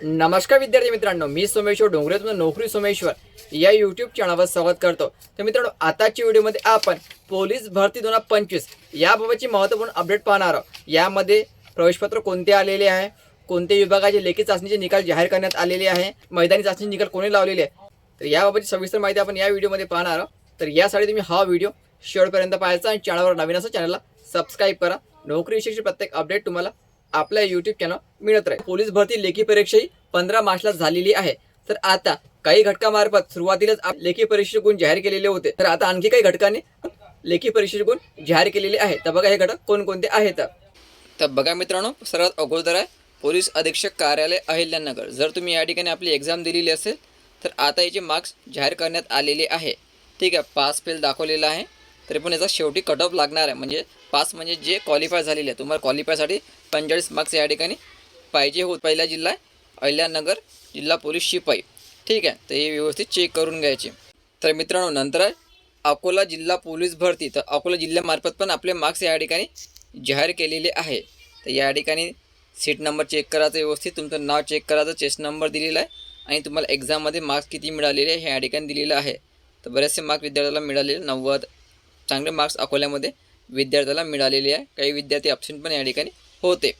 नमस्कार विद्यार्थी मित्रांनो, मी सोमेश्वर डोंगरे तुमचं नोकरी सोमेश्वर या यूट्यूब चॅनलवर स्वागत करतो। तर मित्रांनो, आताच्या व्हिडिओमध्ये आपण पोलीस भरती 2025 याबाबतची महत्त्वपूर्ण अपडेट पाहणार आहोत। यामध्ये प्रवेशपत्र कोणते आलेले आहे, कोणत्या विभागाचे लेखी चाचणीचे निकाल जाहीर करण्यात आलेले आहे, मैदानी चाचणी निकाल कोणी लावलेले आहे, तर याबाबतची सविस्तर माहिती आपण या व्हिडिओमध्ये पाहणार आहोत। तर यासाठी तुम्ही हा व्हिडिओ शेवटपर्यंत पाहायचा आणि चॅनलवर नवीन असेल चॅनलला सबस्क्राईब करा। नोकरी विषयीची प्रत्येक अपडेट तुम्हाला आपल्या यूट्यूब चॅनल मिळत राहील। पोलीस भरती लेखी परीक्षा ही 15 मार्चला झालेली आहे। तर आता काही घटकामार्फत सुरुवातीलाच लेखी परीक्षेचे गुण जाहीर केलेले होते, तर आता आणखी काही घटकांनी लेखी परीक्षेचे गुण जाहीर केलेले आहे। तर बघा हे घटक कोणकोणते आहेत। तर बघा मित्रांनो, सर्वात अगोदर आहे पोलीस अधीक्षक कार्यालय अहिल्यानगर। जर तुम्ही या ठिकाणी आपली एक्झाम दिलेली असेल तर आता याचे मार्क्स जाहीर करण्यात आलेले आहे। ठीक आहे, पास फेल दाखवलेला आहे, तरी पण याचा शेवटी कट ऑफ लागणार आहे। म्हणजे पास म्हणजे जे क्वालिफाय झालेले आहे, तुम्हाला क्वालिफायसाठी 45 मार्क्स या ठिकाणी पाहिजे होत। पहिला जिल्हा आहे अहिल्यानगर जिल्हा पोलीस शिपाई। ठीक आहे, तर हे व्यवस्थित चेक करून घ्यायचे। तर मित्रांनो, नंतर आहे अकोला जिल्हा पोलीस भरती। तर अकोला जिल्ह्यामार्फत पण आपले मार्क्स या ठिकाणी जाहीर केलेले आहे। तर या ठिकाणी सीट नंबर चेक करायचं, व्यवस्थित तुमचं नाव चेक करायचं, चेस्ट नंबर दिलेला आहे आणि तुम्हाला एक्झाममध्ये मार्क्स किती मिळालेले आहे हे या ठिकाणी दिलेलं आहे। तर बरेचसे मार्क्स विद्यार्थ्याला मिळालेले, 90 चांगले मार्क्स अकोल्यामध्ये विद्यार्थ्याला मिळालेले आहे। काही विद्यार्थी ॲब्सेंट पण या ठिकाणी होते।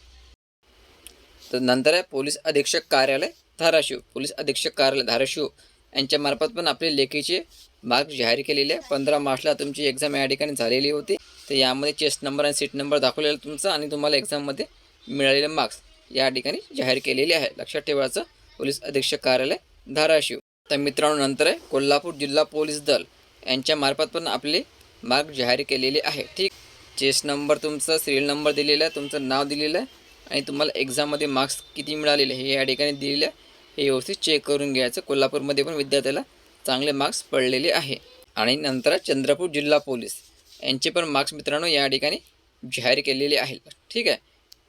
तर नंतर आहे पोलीस अधीक्षक कार्यालय धाराशिव। पोलीस अधीक्षक कार्यालय धाराशिव यांच्यामार्फत पण आपले लेखीचे मार्क्स जाहीर केलेले आहे। 15 मार्चला तुमची एक्झाम या ठिकाणी झालेली होती। तर यामध्ये चेस्ट नंबर आणि सीट नंबर दाखवलेला तुमचा आणि तुम्हाला एक्झाममध्ये मिळालेले मार्क्स या ठिकाणी जाहीर केलेले आहे। लक्षात ठेवायचं, पोलीस अधीक्षक कार्यालय धाराशिव। तर मित्रांनो, नंतर आहे कोल्हापूर जिल्हा पोलीस दल यांच्यामार्फत पण आपले मार्क्स जाहीर केलेले आहे। ठीक, चेस्ट नंबर तुमचा, सिरियल नंबर दिलेला आहे, तुमचं नाव दिलेलं आहे आणि तुम्हाला एक्झाममध्ये मार्क्स किती मिळालेले हे या ठिकाणी दिलेले आहे। हे व्यवस्थित चेक करून घ्यायचं। कोल्हापूरमध्ये पण विद्यार्थ्याला चांगले मार्क्स पडलेले आहे। आणि नंतर चंद्रपूर जिल्हा पोलीस यांचे पण मार्क्स मित्रांनो या ठिकाणी जाहीर केलेले आहेत। ठीक आहे,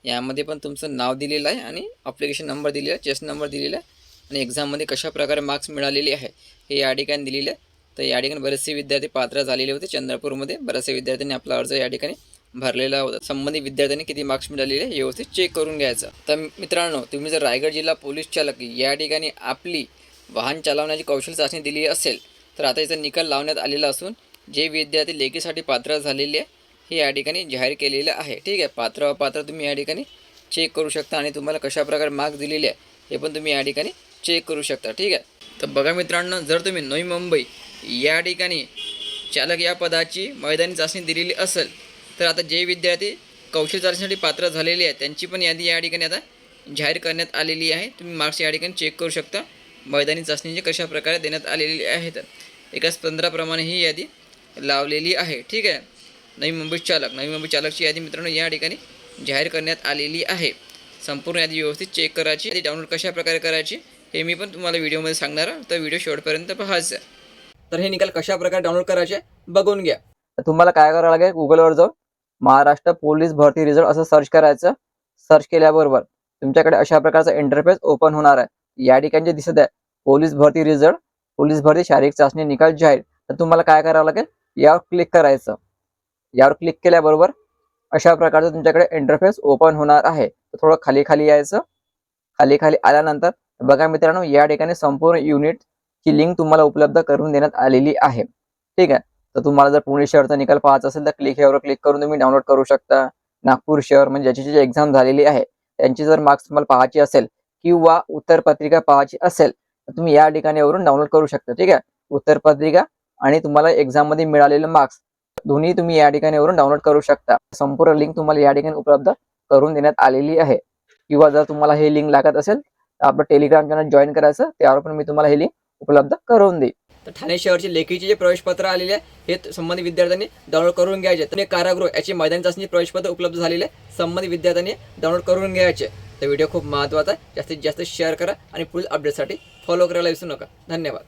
यामध्ये पण तुमचं नाव दिलेलं आहे आणि ॲप्लिकेशन नंबर दिलेला आहे, चेस्ट नंबर दिलेला आहे आणि एक्झाममध्ये कशा प्रकारे मार्क्स मिळालेले आहे हे या ठिकाणी दिलेले आहे। तर या ठिकाणी बरेचसे विद्यार्थी पात्र झालेले होते। चंद्रपूरमध्ये बऱ्याचशा विद्यार्थ्यांनी आपला अर्ज या ठिकाणी भरलेला होता। संबंधित विद्यार्थ्यांनी किती मार्क्स मिळालेले हे व्यवस्थित चेक करून घ्यायचं। तर मित्रांनो, तुम्ही जर रायगड जिल्हा पोलीस चालक या ठिकाणी आपली वाहन चालवण्याची कौशल्य चाचणी दिली असेल तर आता याचा निकाल लावण्यात आलेला असून जे विद्यार्थी लेखीसाठी पात्र झालेले आहे हे या ठिकाणी जाहीर केलेलं आहे। ठीक आहे, पात्र अपात्र तुम्ही या ठिकाणी चेक करू शकता आणि तुम्हाला कशा प्रकारे मार्क्स दिलेले आहे हे पण तुम्ही या ठिकाणी चेक करू शकता। ठीक आहे, तर बघा मित्रांनो, जर तुम्ही नवी मुंबई या ठिकाणी चालक या पदाची मैदानी चाचणी दिलेली असेल तर आता जे विद्यार्थी कौशल्य चाचणीसाठी पात्र झालेले आहेत त्यांची पण यादी या ठिकाणी आता जाहीर करण्यात आलेली आहे। तुम्ही मार्क्स या ठिकाणी चेक करू शकता, मैदानी चाचणीचे कशा प्रकारे देण्यात आलेली आहेत। एकाच 15 प्रमाणे ही यादी लावलेली आहे। ठीक आहे, नवी मुंबई चालकची यादी मित्रांनो या ठिकाणी जाहीर करण्यात आलेली आहे। संपूर्ण यादी व्यवस्थित चेक करायची, यादी डाउनलोड कशा प्रकारे करायची हे मी पण तुम्हाला व्हिडिओमध्ये सांगणार आहे, तर व्हिडिओ शेवटपर्यंत पाहायचा। तर हे निकाल कशा प्रकारे डाउनलोड करायचे बघून घ्या। तर तुम्हाला काय करावं लागेल, गुगलवर जाऊन महाराष्ट्र पोलीस भरती रिझल्ट असं सर्च करायचं। सर्च केल्याबरोबर तुमच्याकडे अशा प्रकारचा इंटरफेस ओपन होणार आहे। या ठिकाणी जे दिसत आहे पोलीस भरती रिझल्ट, पोलीस भरती शारीरिक चाचणी निकाल जाहीर। तर तुम्हाला काय करावं लागेल, यावर क्लिक करायचं। यावर क्लिक केल्याबरोबर अशा प्रकारचं तुमच्याकडे इंटरफेस ओपन होणार आहे। तर थोडं खाली खाली यायचं। खाली खाली आल्यानंतर बघा मित्रांनो, या ठिकाणी संपूर्ण युनिटची लिंक तुम्हाला उपलब्ध करून देण्यात आलेली आहे। ठीक आहे, तर तुम्हाला जर पुणे शहरचा निकाल पाहायचा असेल तर यावर क्लिक करून तुम्ही डाउनलोड करू शकता। नागपूर शहर म्हणजे ज्याची एक्झाम झालेली आहे त्यांची जर मार्क्स तुम्हाला पाहायची असेल किंवा उत्तरपत्रिका पाहायची असेल तर तुम्ही या ठिकाणी वरून डाउनलोड करू शकता। ठीक आहे, उत्तरपत्रिका आणि तुम्हाला एक्झाममध्ये मिळालेले मार्क्स दोन्ही तुम्ही या ठिकाणी वरून डाउनलोड करू शकता। संपूर्ण लिंक तुम्हाला या ठिकाणी उपलब्ध करून देण्यात आलेली आहे। किंवा जर तुम्हाला हे लिंक लागत असेल तर आपलं टेलिग्राम चॅनल जॉईन करायचं, त्यावर पण मी तुम्हाला हे लिंक उपलब्ध करून देईन। तर ठाणे शहरचे लेखीचे जे प्रवेशपत्र आलेले आहे हे संबंधित विद्यार्थ्यांनी डाउनलोड करून घ्यायचे। तर कारागृह याची मैदानी चाचणी प्रवेशपत्र उपलब्ध झालेले आहे, संबंधित विद्यार्थ्यांनी डाउनलोड करून घ्यायचे। तर व्हिडिओ खूप महत्त्वाचा आहे, जास्तीत जास्त शेअर करा आणि पुढील अपडेटसाठी फॉलो करायला विसरू नका। धन्यवाद।